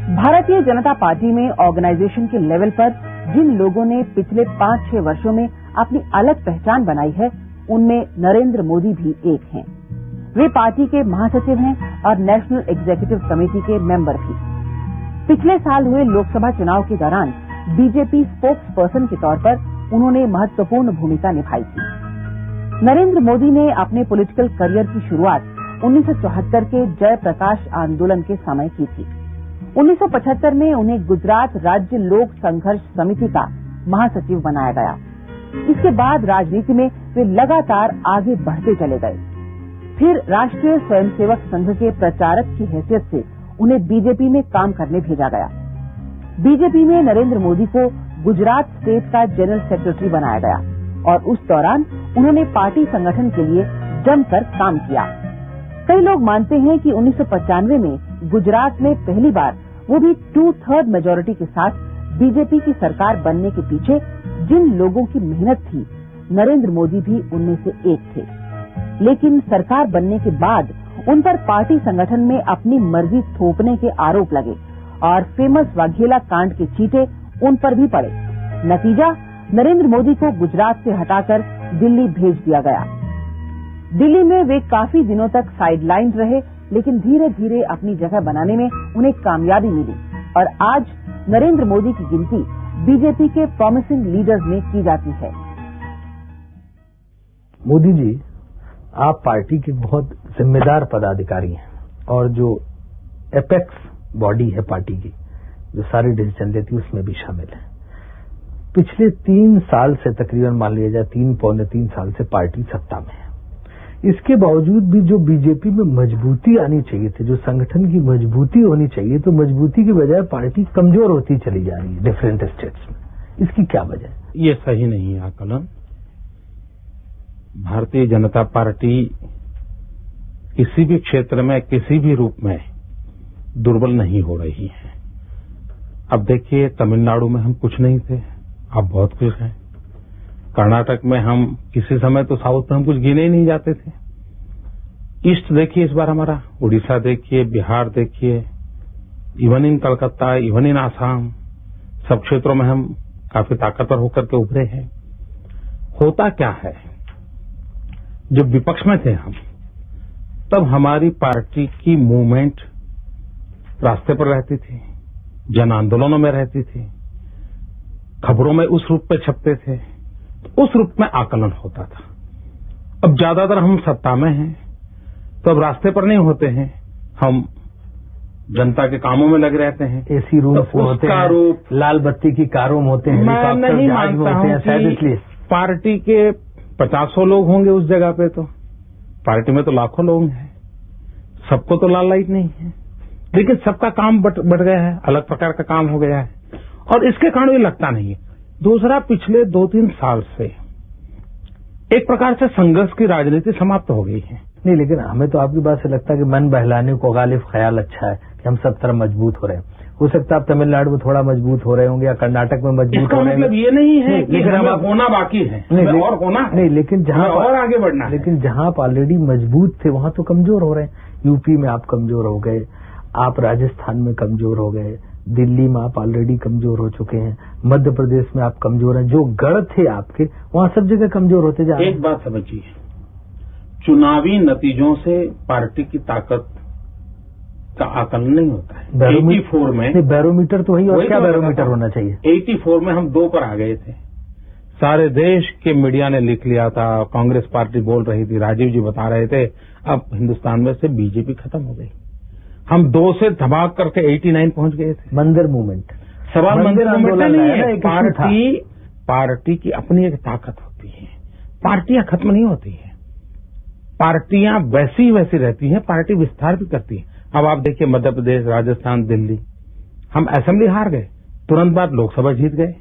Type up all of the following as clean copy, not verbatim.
Bharatiya Janata party में organisation के level पर जिन लोगों ने पिछले 5-6 वर्षों में अपनी अलग पहचान बनाई है, उनमें नरेंद्र मोदी भी एक हैं। वे पार्टी के महासचिव हैं और नेशनल एग्जीक्यूटिव कमेटी के मेंबर भी। पिछले साल हुए लोकसभा चुनाव के दौरान बीजेपी स्पोक्स पर्सन के तौर पर उन्होंने महत्वपूर्ण भूमिका निभाई थी। नरेंद्र मोदी ने अपने पॉलिटिकल करियर की शुरुआत 1974 के जयप्रकाश आंदोलन के समय की थी। 1975 में उन्हें गुजरात राज्य लोक संघर्ष समिति का महासचिव बनाया गया। इसके बाद राजनीति में वे लगातार आगे बढ़ते चले गए। फिर राष्ट्रीय स्वयंसेवक संघ के प्रचारक की हैसियत से उन्हें बीजेपी में काम करने भेजा गया। बीजेपी में नरेंद्र मोदी को गुजरात स्टेट का जनरल सेक्रेटरी बनाया गया और उस दौरान उन्होंने पार्टी संगठन के लिए जमकर काम किया। कई लोग मानते हैं कि 1995 में गुजरात में पहली बार, वो भी 2/3 मेजोरिटी के साथ, बीजेपी की सरकार बनने के पीछे जिन लोगों की मेहनत थी, नरेंद्र मोदी भी उनमें से एक थे। लेकिन सरकार बनने के बाद उन पर पार्टी संगठन में अपनी मर्जी थोपने के आरोप लगे और फेमस वाघेला कांड के चीटे उन पर भी पड़े। नतीजा, नरेंद्र मोदी को गुजरात से हटाकर दिल्ली भेज दिया गया। दिल्ली में वे काफी दिनों तक साइडलाइन रहे, लेकिन धीरे धीरे अपनी जगह बनाने में उन्हें कामयाबी मिली और आज नरेंद्र मोदी की गिनती बीजेपी के प्रॉमिसिंग लीडर्स में की जाती है। मोदी जी, आप पार्टी के बहुत जिम्मेदार पदाधिकारी हैं और जो एपेक्स बॉडी है पार्टी की, जो सारी डिसीजन लेती है, उसमें भी शामिल है। पिछले 3 साल से, तकरीबन मान लिया जाए 3-3.25 साल से पार्टी सत्ता में है। इसके बावजूद भी जो बीजेपी में मजबूती आनी चाहिए थी, जो संगठन की मजबूती होनी चाहिए, तो मजबूती की बजाय पार्टी कमजोर होती चली जा रही है डिफरेंट स्टेट्स में। इसकी क्या वजह है? ये सही नहीं है आकलन। भारतीय जनता पार्टी किसी भी क्षेत्र में, किसी भी रूप में दुर्बल नहीं हो रही है। अब देखिए, तमिलनाडु में हम कुछ नहीं थे, अब बहुत कुछ हैं। कर्नाटक में हम किसी समय तो साउथ में हम कुछ गिने ही नहीं जाते थे। ईस्ट देखिए इस बार हमारा, उड़ीसा देखिए, बिहार देखिए, even in Calcutta, even in Assam, सब क्षेत्रों में हम काफी ताकतवर होकर के उभरे हैं। होता क्या है, जब विपक्ष में थे हम, तब हमारी पार्टी की मूवमेंट रास्ते पर रहती थी, जन आंदोलनों में रहती थी, खबरों में उस रूप पे छपते थे, उस रूप में आकलन होता था। अब ज्यादातर हम सत्ता में हैं, तो अब रास्ते पर नहीं होते हैं, हम जनता के कामों में लगे रहते हैं। एसी रूम तो होते हैं, लाल बत्ती की कारों में होते हैं, मैं नहीं मानता हूं कि पार्टी के 50 लोग होंगे उस जगह पे, तो पार्टी में तो लाखों लोग हैं, सबको तो लाल लाइट नहीं है, लेकिन सबका काम बढ़ गया है, अलग प्रकार का काम हो गया है और इसके कारण ये लगता नहीं है। दूसरा, पिछले 2-3 साल से एक प्रकार से संघर्ष की राजनीति समाप्त हो गई है। नहीं, लेकिन हमें तो आपकी बात से लगता है कि मन बहलाने को गालिब ख्याल अच्छा है कि हम सब तरफ मजबूत हो रहे हैं। हो सकता है आप तमिलनाडु में थोड़ा मजबूत हो रहे होंगे या कर्नाटक में मजबूत हो रहे हैं। मतलब ये नहीं है कि हमें होना बाकी है, और होना नहीं, लेकिन जहां और आगे बढ़ना, लेकिन जहां आप ऑलरेडी मजबूत थे वहां तो कमजोर हो रहे हैं। यूपी में आप कमजोर हो गए, आप राजस्थान में कमजोर हो गए, दिल्ली में आप ऑलरेडी कमजोर हो चुके हैं, मध्य प्रदेश में आप कमजोर हैं। जो गढ़ थे आपके, वहां सब जगह कमजोर होते जा रहे हैं। एक बात समझिए, चुनावी नतीजों से पार्टी की ताकत का आकलन नहीं होता है। 84 में बैरोमीटर तो वही, और क्या बैरोमीटर होना चाहिए? 84 में हम 2 पर आ गए थे। सारे देश के मीडिया ने लिख लिया था, कांग्रेस पार्टी बोल रही थी, राजीव जी बता रहे थे, अब हिंदुस्तान में से बीजेपी खत्म हो गई। हम 2 से धमाक करके 89 पहुंच गए थे। मंदिर मूवमेंट, सवाल मंदिर मूवमेंट नहीं है। पार्टी की अपनी एक ताकत होती है, पार्टियां खत्म नहीं होती है, पार्टियां वैसी वैसी रहती हैं, पार्टी विस्तार भी करती है। अब आप देखिए, मध्य प्रदेश, राजस्थान, दिल्ली, हम असेंबली हार गए, तुरंत बाद लोकसभा जीत गए,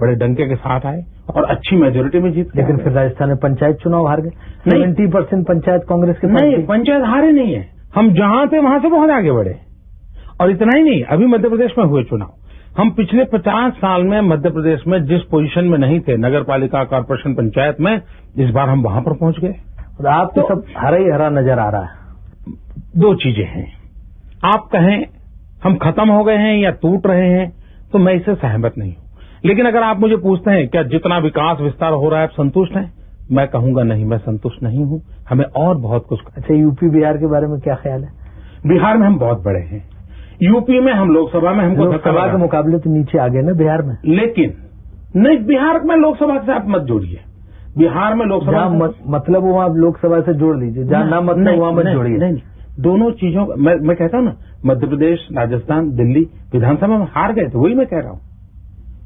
बड़े डंके के साथ आए और अच्छी मेजोरिटी में जीत गए। लेकिन फिर राजस्थान में पंचायत चुनाव हार गए। 70% पंचायत कांग्रेस के। नहीं, पंचायत हारे नहीं है, हम जहां थे वहां से बहुत आगे बढ़े। और इतना ही नहीं, अभी मध्य प्रदेश में हुए चुनाव, हम पिछले 50 साल में मध्य प्रदेश में जिस पोजीशन में नहीं थे, नगर पालिका, कॉर्पोरेशन, पंचायत में, इस बार हम वहां पर पहुंच गए। और आप तो सब हरा ही हरा नजर आ रहा है। 2 चीजें हैं, आप कहें हम खत्म हो गए हैं या टूट रहे हैं, तो मैं इससे सहमत नहीं हूं। लेकिन अगर आप मुझे पूछते हैं क्या जितना विकास विस्तार हो रहा है आप संतुष्ट हैं, मैं कहूंगा नहीं, मैं संतुष्ट नहीं हूं, हमें और बहुत कुछ। अच्छा, यूपी बिहार के बारे में क्या ख्याल है? बिहार में हम बहुत बड़े हैं, यूपी में हम लोकसभा में हमको लोकसभा के मुकाबले तो नीचे आ गए ना बिहार में। लेकिन नहीं, बिहार में लोकसभा से आप मत जोड़िए। बिहार में लोकसभा मतलब वहाँ लोकसभा से जोड़ लीजिए, जहाँ ना मतलब वहाँ मत जोड़िए। नहीं, दोनों चीजों मैं कहता हूँ ना, मध्य प्रदेश, राजस्थान, दिल्ली विधानसभा में हार गए थे, वही मैं कह रहा हूँ।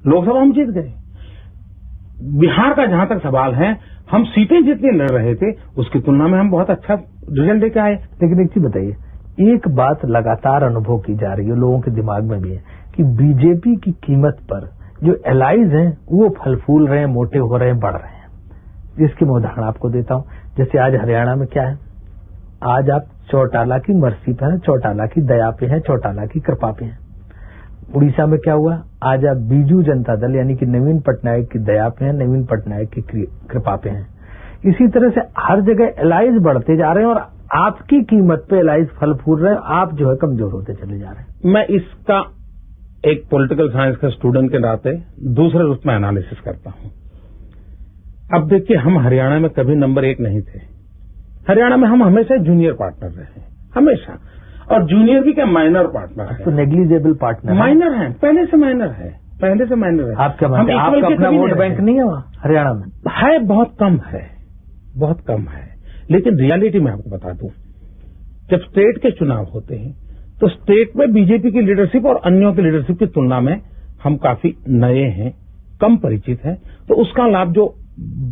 लोकसभा हम जीत गए। बिहार का जहां तक सवाल है, हम सीटें जितनी लड़ रहे थे उसकी तुलना में हम बहुत अच्छा रिजल्ट लेकर आए। लेकिन एक चीज बताइए, एक बात लगातार अनुभव की जा रही है, लोगों के दिमाग में भी है कि बीजेपी की कीमत पर जो एलाइज हैं वो फल फूल रहे हैं, मोटे हो रहे हैं, बढ़ रहे हैं। जिसकी मैं उदाहरण आपको देता हूं। जैसे आज हरियाणा में क्या है, आज आप चौटाला की मर्सी पे हैं, चौटाला की दया पे हैं, चौटाला की कृपा पे हैं। उड़ीसा में क्या हुआ, आज आप बीजू जनता दल यानी कि नवीन पटनायक की दया पे हैं, नवीन पटनायक की कृपा पे हैं। इसी तरह से हर जगह एलाइज बढ़ते जा रहे हैं और आपकी कीमत पे एलाइज फल फूल रहे हैं, आप जो है कमजोर होते चले जा रहे हैं। मैं इसका एक पॉलिटिकल साइंस का स्टूडेंट के नाते दूसरे रूप में एनालिसिस करता हूं। अब देखिए, हम हरियाणा में कभी नंबर 1 नहीं थे। हरियाणा में हम हमेशा जूनियर पार्टनर रहे, हमेशा। और जूनियर भी क्या, माइनर पार्टनर है, तो नेग्लिजेबल पार्टनर, माइनर है, पहले से माइनर है, पहले से माइनर है। आप क्या मानते हैं, आपका अपना वोट बैंक नहीं है वहाँ हरियाणा में? है, बहुत कम है, बहुत कम है। लेकिन रियलिटी में आपको बता दूं, जब स्टेट के चुनाव होते हैं तो स्टेट में बीजेपी की लीडरशिप और अन्यों की लीडरशिप की तुलना में हम काफी नए हैं, कम परिचित हैं। तो उसका लाभ जो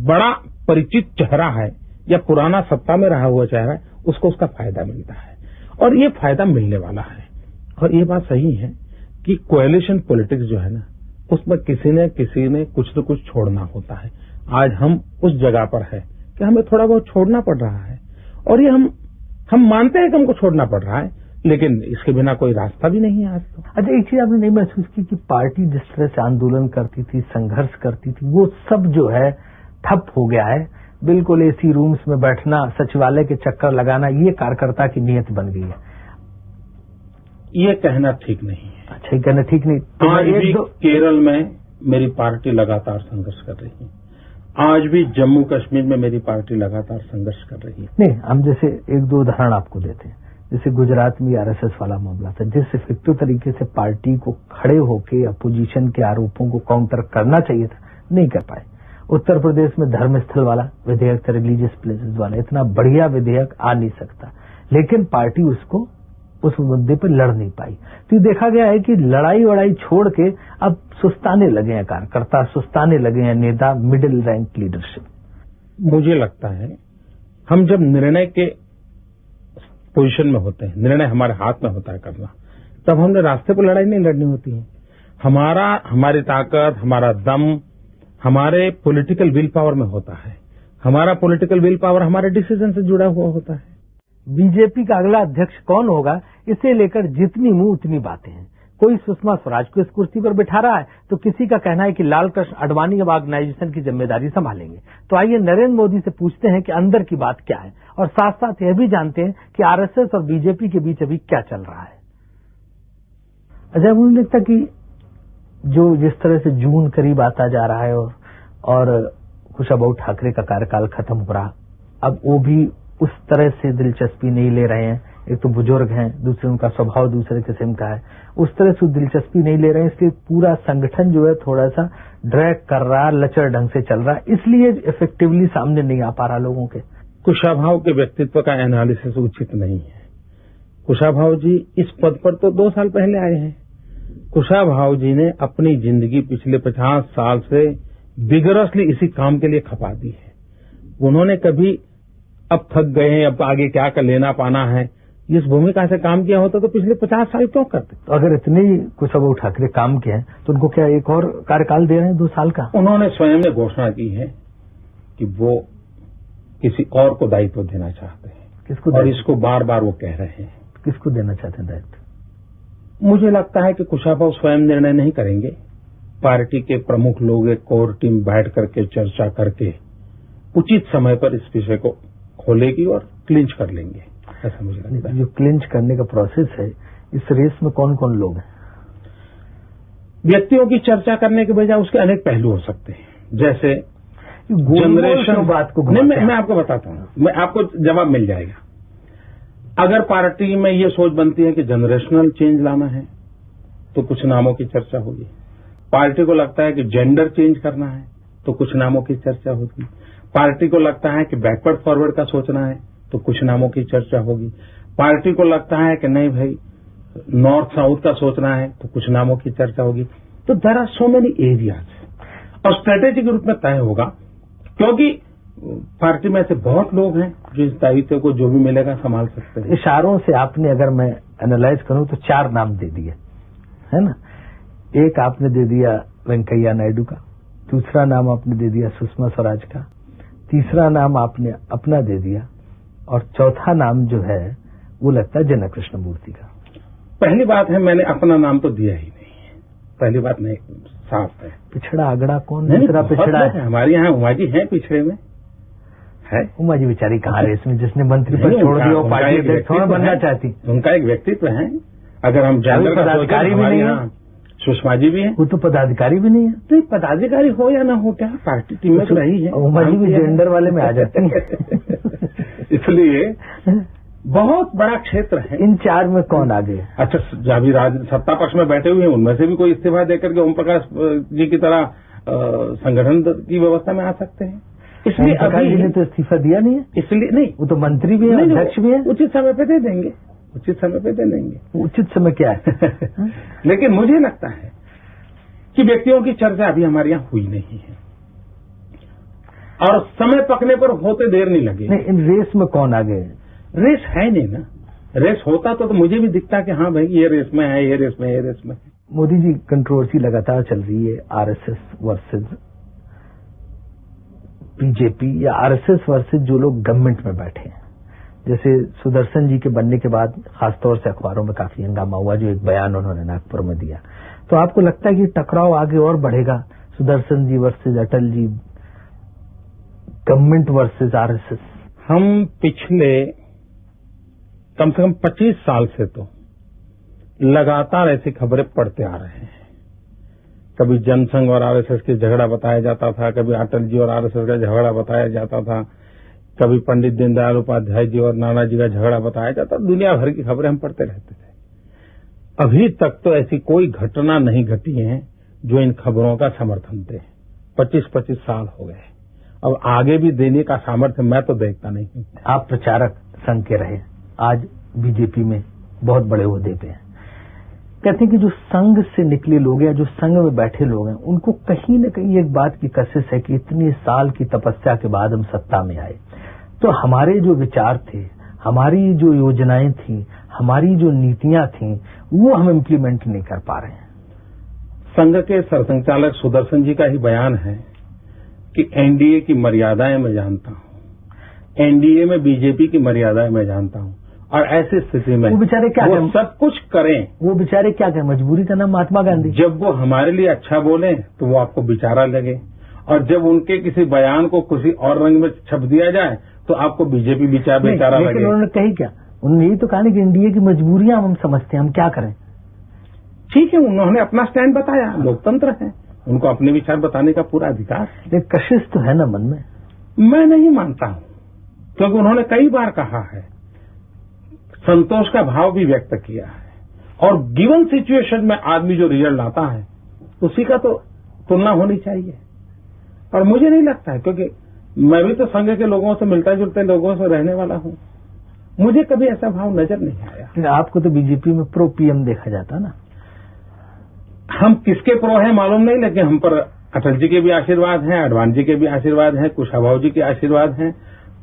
बड़ा परिचित चेहरा है या पुराना सत्ता में रहा हुआ चेहरा है, उसको उसका फायदा मिलता है, और ये फायदा मिलने वाला है। और ये बात सही है कि कोएलिशन पॉलिटिक्स जो है ना, उसमें किसी ने कुछ न कुछ छोड़ना होता है। आज हम उस जगह पर है कि हमें थोड़ा बहुत छोड़ना पड़ रहा है, और ये हम मानते हैं कि हमको छोड़ना पड़ रहा है, लेकिन इसके बिना कोई रास्ता भी नहीं है आज तो। अच्छा, एक चीज आपने नहीं महसूस की कि पार्टी जिस तरह से आंदोलन करती थी, संघर्ष करती थी, वो सब जो है ठप हो गया है? बिल्कुल एसी रूम्स में बैठना, सचिवालय के चक्कर लगाना, ये कार्यकर्ता की नियत बन गई है। ये कहना ठीक नहीं है। अच्छा, ये कहना ठीक नहीं। तो आज भी केरल में मेरी पार्टी लगातार संघर्ष कर रही है, आज भी जम्मू कश्मीर में मेरी पार्टी लगातार संघर्ष कर रही है। नहीं, हम जैसे 1-2 उदाहरण आपको देते हैं। जैसे गुजरात में आरएसएस वाला मामला था, जिस इफेक्टिव तरीके से पार्टी को खड़े होकर अपोजिशन के आरोपों को काउंटर करना चाहिए था, नहीं कर पाए। उत्तर प्रदेश में धर्मस्थल वाला विधेयक था, रिलीजियस प्लेसेस वाला, इतना बढ़िया विधेयक आ नहीं सकता, लेकिन पार्टी उसको उस मुद्दे पर लड़ नहीं पाई। तो देखा गया है कि लड़ाई वड़ाई छोड़ के अब सुस्ताने लगे हैं कार्यकर्ता, सुस्ताने लगे हैं नेता, मिडिल रैंक लीडरशिप। मुझे लगता है हम जब निर्णय के पोजीशन में होते हैं, निर्णय हमारे हाथ में होता है करना, तब हमने रास्ते पर लड़ाई नहीं लड़नी होती है। हमारी ताकत, हमारा दम हमारे पॉलिटिकल विल पावर में होता है। हमारा पॉलिटिकल विल पावर हमारे डिसीजन से जुड़ा हुआ होता है। बीजेपी का अगला अध्यक्ष कौन होगा, इसे लेकर जितनी मुंह उतनी बातें हैं। कोई सुषमा स्वराज को इस कुर्सी पर बिठा रहा है, तो किसी का कहना है कि लाल कृष्ण आडवाणी अब ऑर्गेनाइजेशन की जिम्मेदारी संभालेंगे। तो आइए नरेंद्र मोदी से पूछते हैं कि अंदर की बात क्या है, और साथ साथ यह भी जानते हैं कि आरएसएस और बीजेपी के बीच अभी क्या चल रहा है। अच्छा, मुझे लगता कि जो जिस तरह से जून करीब आता जा रहा है और खुशबू ठाकरे का कार्यकाल खत्म हो रहा, अब वो भी उस तरह से दिलचस्पी नहीं ले रहे हैं। एक तो बुजुर्ग हैं, दूसरे उनका स्वभाव दूसरे किस्म का है, उस तरह से दिलचस्पी नहीं ले रहे हैं। इसलिए पूरा संगठन जो है थोड़ा सा ड्रैग कर रहा, लचर ढंग से चल रहा है, इसलिए इफेक्टिवली सामने नहीं आ पा रहा लोगों के। कुशाभाऊ के व्यक्तित्व का एनालिसिस उचित नहीं है। कुशाभाऊ जी इस पद पर तो 2 साल पहले आए हैं। कुशाभाऊ जी ने अपनी जिंदगी पिछले 50 साल से विगरसली इसी काम के लिए खपा दी है। उन्होंने कभी अब थक गए हैं, अब आगे क्या कर लेना पाना है, इस भूमिका से काम किया होता तो पिछले 50 साल क्यों करते। तो अगर इतने ही खुशबू ठाकरे काम किए हैं तो उनको क्या एक और कार्यकाल दे रहे हैं 2 साल का? उन्होंने स्वयं ने घोषणा की है कि वो किसी और को दायित्व देना चाहते हैं। किसको? और इसको बार बार वो कह रहे हैं। किसको देना चाहते हैं दायित्व? मुझे लगता है कि कुशाभाऊ स्वयं निर्णय नहीं करेंगे। पार्टी के प्रमुख लोग एक कोर टीम बैठ करके चर्चा करके उचित समय पर इस विषय को खोलेगी और क्लिंच कर लेंगे, ऐसा मुझे लगता है। जो क्लिंच करने का प्रोसेस है, इस रेस में कौन कौन लोग हैं? व्यक्तियों की चर्चा करने के बजाय उसके अनेक पहलू हो सकते हैं, जैसे जनरेशन बात को नहीं, मैं आपको बताता हूँ, मैं आपको जवाब मिल जाएगा। अगर पार्टी में ये सोच बनती है कि जनरेशनल चेंज लाना है तो कुछ नामों की चर्चा होगी। पार्टी को लगता है कि जेंडर चेंज करना है तो कुछ नामों की चर्चा होगी। पार्टी को लगता है कि बैकवर्ड फॉरवर्ड का सोचना है तो कुछ नामों की चर्चा होगी। पार्टी को लगता है कि नहीं भाई नॉर्थ साउथ का सोचना है तो कुछ नामों की चर्चा होगी। तो there are so many areas और स्ट्रेटेजिक रूप में तय होगा, क्योंकि पार्टी में ऐसे बहुत लोग हैं जो इस दायित्व को जो भी मिलेगा संभाल सकते हैं। इशारों से आपने, अगर मैं एनालाइज करूं तो 4 नाम दे दिए, है ना। एक आपने दे दिया वेंकैया नायडू का, दूसरा नाम आपने दे दिया सुषमा स्वराज का, तीसरा नाम आपने अपना दे दिया, और चौथा नाम जो है वो लगता है जनक कृष्णमूर्ति का। पहली बात है, मैंने अपना नाम तो दिया ही नहीं है। पहली बात नहीं, साफ है। पिछड़ा आगड़ा कौन दूसरा पिछड़ा है? हमारे यहाँ उमा जी है पिछड़े में है। उमा जी बेचारी कहाँ रेस में, जिसने मंत्री पद छोड़ दिया वो पार्टी अध्यक्ष थोड़ा बनना चाहती। उनका एक व्यक्तित्व है। अगर हम जेंडर का पदाधिकारी भी नहीं है, सुषमा जी भी है। वो तो पदाधिकारी भी नहीं है। नहीं, पदाधिकारी हो या ना हो, क्या पार्टी टीम में रही है। उमा जी भी जेंडर वाले में आ जाती है। इसलिए बहुत बड़ा क्षेत्र है। इन 4 में कौन आगे? अच्छा, जब भी सत्ता पक्ष में बैठे हुए हैं उनमें से भी कोई इस्तीफा देकर के ओम प्रकाश जी की तरह संगठन की व्यवस्था में आ सकते हैं। इसलिए प्रकाश जी ने तो इस्तीफा दिया नहीं है। इसलिए नहीं, वो तो मंत्री भी है, अध्यक्ष भी है। उचित समय पे दे देंगे, उचित समय पे दे देंगे। उचित समय क्या है? लेकिन मुझे लगता है कि व्यक्तियों की चर्चा अभी हमारे यहाँ हुई नहीं है और समय पकने पर होते देर नहीं लगे। नहीं, इन रेस में कौन आगे है? रेस है नहीं ना। रेस होता तो मुझे भी दिखता कि हाँ भाई ये रेस में है, ये रेस में, ये रेस में है। मोदी जी, कंट्रोवर्सी लगातार चल रही है, आरएसएस वर्सेस बीजेपी या आरएसएस वर्सेस जो लोग गवर्नमेंट में बैठे हैं। जैसे सुदर्शन जी के बनने के बाद खासतौर से अखबारों में काफी हंगामा हुआ, जो एक बयान उन्होंने नागपुर में दिया। तो आपको लगता है कि टकराव आगे और बढ़ेगा, Sudarshan ji versus Atal ji, government versus RSS? हम पिछले कम से कम 25 साल से तो लगातार ऐसी खबरें पढ़ते आ रहे हैं। कभी जनसंघ और आरएसएस की झगड़ा बताया जाता था, कभी अटल जी और आरएसएस का झगड़ा बताया जाता था, कभी पंडित दीनदयाल उपाध्याय जी और नानाजी का झगड़ा बताया जाता। दुनिया भर की खबरें हम पढ़ते रहते थे। अभी तक तो ऐसी कोई घटना नहीं घटी है जो इन खबरों का समर्थन दे। 25-25 साल हो गए, अब आगे भी देने का सामर्थ्य मैं तो देखता नहीं हूं। आप प्रचारक संघ के रहे, आज बीजेपी में बहुत बड़े ओहदे पे हैं। कहते हैं कि जो संघ से निकले लोग हैं, जो संघ में बैठे लोग हैं, उनको कहीं न कहीं एक बात की कशिश है कि इतने साल की तपस्या के बाद हम सत्ता में आए, तो हमारे जो विचार थे, हमारी जो योजनाएं थी, हमारी जो नीतियां थी, वो हम इम्प्लीमेंट नहीं कर पा रहे हैं। संघ के सरसंघचालक सुदर्शन जी का ही बयान है कि एनडीए की मर्यादाएं मैं जानता हूं, एनडीए में बीजेपी की मर्यादाएं मैं जानता हूं, और ऐसी स्थिति में वो बेचारे क्या वो सब कुछ करें। वो बेचारे क्या करें? मजबूरी का नाम महात्मा गांधी। जब वो हमारे लिए अच्छा बोले तो वो आपको बेचारा लगे, और जब उनके किसी बयान को किसी और रंग में छप दिया जाए तो आपको बीजेपी बेचारा लगे। लेकिन उन्होंने कही क्या? उन्होंने यही तो कहा कि एनडीए की मजबूरियां हम समझते हैं, हम क्या करें। ठीक है, उन्होंने अपना स्टैंड बताया, लोकतंत्र है, उनको अपने विचार बताने का पूरा अधिकार है। एक कशिश तो है ना मन में। मैं नहीं मानता हूं, क्योंकि उन्होंने कई बार कहा है, संतोष का भाव भी व्यक्त किया है, और गिवन सिचुएशन में आदमी जो रिजल्ट आता है उसी का तो तुलना होनी चाहिए। और मुझे नहीं लगता है, क्योंकि मैं भी तो संघ के लोगों से मिलता जुलते लोगों से रहने वाला हूं, मुझे कभी ऐसा भाव नजर नहीं आया। आपको तो बीजेपी में प्रो पीएम देखा जाता ना। हम किसके प्रो हैं मालूम नहीं, लेकिन हम पर अटल जी के भी आशीर्वाद हैं, अडवाणी जी के भी आशीर्वाद हैं, कुशाभाऊ जी के आशीर्वाद हैं,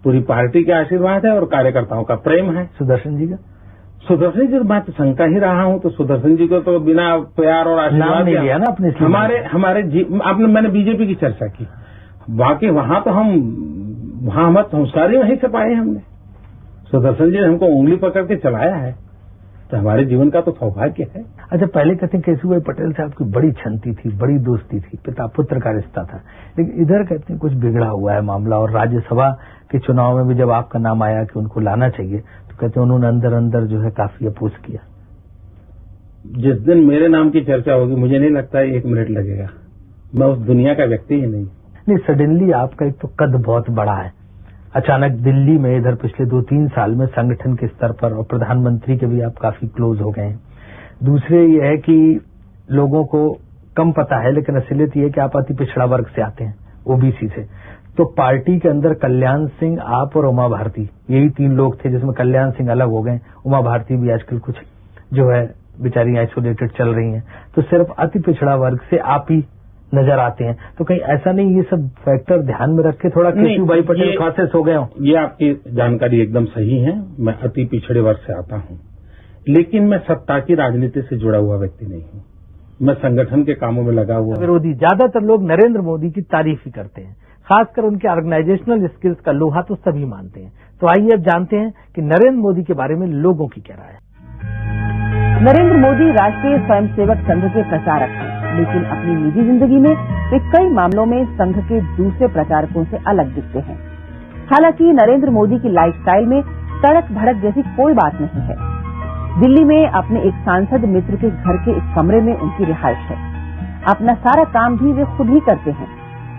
पूरी पार्टी के आशीर्वाद है, और कार्यकर्ताओं का प्रेम है। सुदर्शन जी का? सुदर्शन जी मैं तो संघ का ही रहा हूं, तो सुदर्शन जी को तो बिना प्यार और आशीर्वाद नहीं लिया ना अपने। हमारे मैंने बीजेपी की चर्चा की, बाकी वहां तो हम संस्कारी वहीं से पाए हमने। सुदर्शन जी ने हमको उंगली पकड़ के चलाया है, तो हमारे जीवन का तो सौभाग्य है। अच्छा, पहले कहते हैं केशुभाई पटेल साहब की बड़ी छंती थी, बड़ी दोस्ती थी, पिता पुत्र का रिश्ता था, लेकिन इधर कहते हैं कुछ बिगड़ा हुआ है मामला, और राज्यसभा के चुनाव में भी जब आपका नाम आया कि उनको लाना चाहिए, तो कहते हैं उन्होंने अंदर अंदर जो है काफी अपोज किया। जिस दिन मेरे नाम की चर्चा होगी मुझे नहीं लगता है 1 मिनट लगेगा। मैं उस दुनिया का व्यक्ति ही नहीं। सडनली आपका एक तो कद बहुत बड़ा है, अचानक दिल्ली में इधर पिछले 2-3 साल में संगठन के स्तर पर और प्रधानमंत्री के भी आप काफी क्लोज हो गए हैं। दूसरे ये है कि लोगों को कम पता है लेकिन असलियत ये है कि आप अति पिछड़ा वर्ग से आते हैं, ओबीसी से। तो पार्टी के अंदर कल्याण सिंह, आप और उमा भारती, यही 3 लोग थे जिसमें कल्याण सिंह अलग हो गए, उमा भारती भी आजकल कुछ जो है बेचारी आइसोलेटेड चल रही हैं। तो सिर्फ अति पिछड़ा वर्ग से आप ही नजर आते हैं। तो कहीं ऐसा नहीं ये सब फैक्टर ध्यान में रख के थोड़ा केशुभाई पटेल खासे सो गए हो? ये आपकी जानकारी एकदम सही है। मैं अति पिछड़े वर्ग से आता हूं, लेकिन मैं सत्ता की राजनीति से जुड़ा हुआ व्यक्ति नहीं हूं। मैं संगठन के कामों में लगा हुआ। विरोधी ज्यादातर लोग नरेंद्र मोदी की तारीफ ही करते हैं, खासकर उनके ऑर्गेनाइजेशनल स्किल्स का लोहा तो सभी मानते हैं। तो आइए अब जानते हैं कि नरेंद्र मोदी के बारे में लोगों की क्या राय है। नरेंद्र मोदी राष्ट्रीय स्वयंसेवक संघ के प्रचारक हैं, लेकिन अपनी निजी जिंदगी में वे कई मामलों में संघ के दूसरे प्रचारकों से अलग दिखते हैं। हालांकि नरेंद्र मोदी की लाइफस्टाइल में तड़क भड़क जैसी कोई बात नहीं है। दिल्ली में अपने एक सांसद मित्र के घर के एक कमरे में उनकी रिहाइश है। अपना सारा काम भी वे खुद ही करते हैं,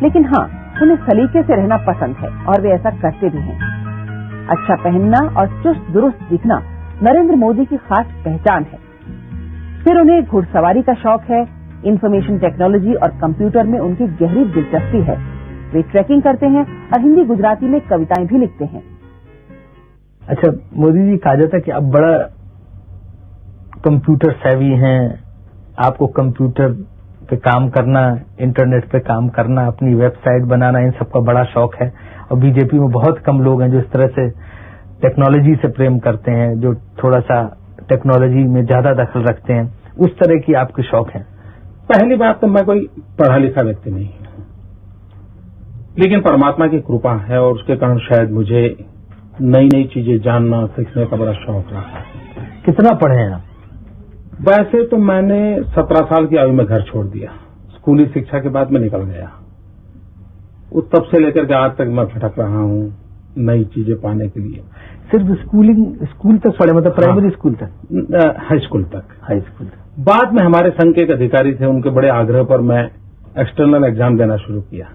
लेकिन हाँ, उन्हें सलीके से रहना पसंद है और वे ऐसा करते भी हैं। अच्छा पहनना और चुस्त दुरुस्त दिखना नरेंद्र मोदी की खास पहचान है। फिर उन्हें घुड़सवारी का शौक है। इंफॉर्मेशन टेक्नोलॉजी और कंप्यूटर में उनकी गहरी दिलचस्पी है। वे ट्रैकिंग करते हैं और हिंदी गुजराती में कविताएं भी लिखते हैं। अच्छा, मोदी जी कहा जाता है कि अब बड़ा कंप्यूटर सेवी हैं, आपको कंप्यूटर पे काम करना, इंटरनेट पे काम करना, अपनी वेबसाइट बनाना, इन सबका बड़ा शौक है। और बीजेपी में बहुत कम लोग हैं जो इस तरह से टेक्नोलॉजी से प्रेम करते हैं, जो थोड़ा सा टेक्नोलॉजी में ज्यादा दखल रखते हैं। उस तरह की आपके शौक हैं? पहली बात तो मैं कोई पढ़ा लिखा व्यक्ति नहीं हूं, लेकिन परमात्मा की कृपा है और उसके कारण शायद मुझे नई नई चीजें जानना, सीखने का बड़ा शौक रहा है। कितना पढ़े हैं आप? वैसे तो मैंने 17 साल की आयु में घर छोड़ दिया। स्कूली शिक्षा के बाद मैं निकल गया। तब से लेकर के आज तक मैं भटक रहा हूं नई चीजें पाने के लिए। सिर्फ स्कूल तक पढ़े, मतलब प्राइमरी स्कूल तक? हाई स्कूल तक। हाई स्कूल तक। बाद में हमारे संघ के एक अधिकारी थे, उनके बड़े आग्रह पर मैं एक्सटर्नल एग्जाम देना शुरू किया।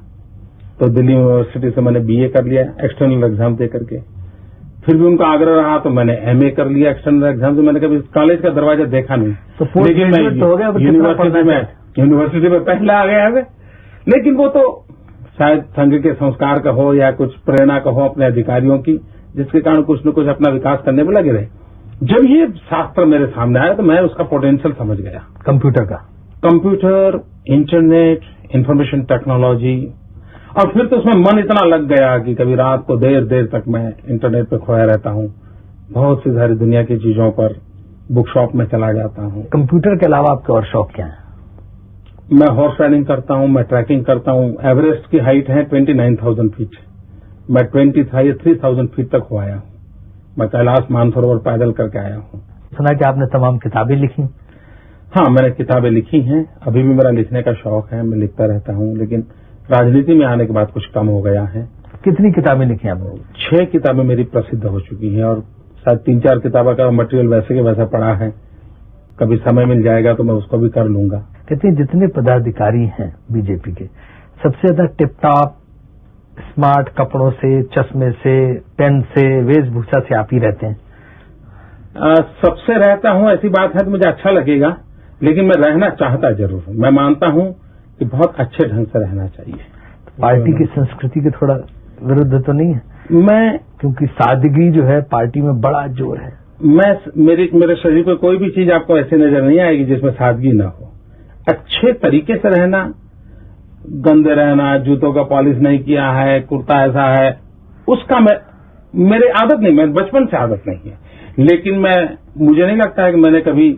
तो दिल्ली यूनिवर्सिटी से मैंने बीए कर लिया एक्सटर्नल एग्जाम दे करके। फिर भी उनका आग्रह रहा तो मैंने एमए कर लिया एक्सटर्नल एग्जाम से। मैंने कभी कॉलेज का दरवाजा देखा नहीं, तो लेकिन मैं यूनिवर्सिटी में पहला आ गया। लेकिन वो तो शायद संघ के संस्कार का हो या कुछ प्रेरणा का हो अपने अधिकारियों की, जिसके कारण कुछ न कुछ अपना विकास करने में लगे रहे। जब ये शास्त्र मेरे सामने आया तो मैं उसका पोटेंशियल समझ गया। कंप्यूटर, इंटरनेट, इंफॉर्मेशन टेक्नोलॉजी, और फिर तो उसमें मन इतना लग गया कि कभी रात को देर देर तक मैं इंटरनेट पे खोया रहता हूँ। बहुत सी सारी दुनिया की चीजों पर बुक शॉप में चला जाता हूँ। कंप्यूटर के अलावा आपके और शौक क्या है? मैं हॉर्स राइडिंग करता हूँ, मैं ट्रैकिंग करता हूँ। एवरेस्ट की हाइट है 29,000 फीट। मैं 3,000 फीट तक हो आया हूँ। मैं कैलाश मानसरोवर पैदल करके आया हूँ। सुना कि आपने तमाम किताबें लिखी? हाँ, मैंने किताबें लिखी हैं। अभी भी मेरा लिखने का शौक है, मैं लिखता रहता हूँ, लेकिन राजनीति में आने के बाद कुछ कम हो गया है। कितनी किताबें लिखी आपने? 6 किताबें मेरी प्रसिद्ध हो चुकी हैं और शायद 3-4 किताबों का मटेरियल वैसे के वैसा पड़ा है। कभी समय मिल जाएगा तो मैं उसको भी कर लूंगा। कहते हैं जितने पदाधिकारी हैं बीजेपी के, सबसे ज्यादा टिपटॉप स्मार्ट कपड़ों से, चश्मे से, पेन से, वेशभूषा से आप ही रहते हैं। सबसे रहता हूं ऐसी बात है तो मुझे अच्छा लगेगा, लेकिन मैं रहना चाहता जरूर हूं। मैं मानता हूं कि बहुत अच्छे ढंग से रहना चाहिए। पार्टी की संस्कृति के थोड़ा विरुद्ध तो नहीं है? मैं, क्योंकि सादगी जो है पार्टी में बड़ा जोर है। मेरे शरीर पर कोई भी चीज आपको ऐसे नजर नहीं आएगी जिसमें सादगी ना हो। अच्छे तरीके से रहना, गंदे रहना, जूतों का पॉलिश नहीं किया है, कुर्ता ऐसा है, उसका मेरे आदत नहीं, मैं बचपन से आदत नहीं है। लेकिन मुझे नहीं लगता है कि मैंने कभी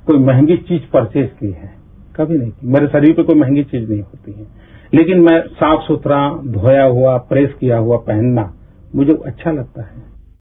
कोई महंगी चीज परचेज की है, कभी नहीं की। मेरे शरीर पे कोई महंगी चीज नहीं होती है, लेकिन मैं साफ सुथरा, धोया हुआ, प्रेस किया हुआ पहनना मुझे अच्छा लगता है।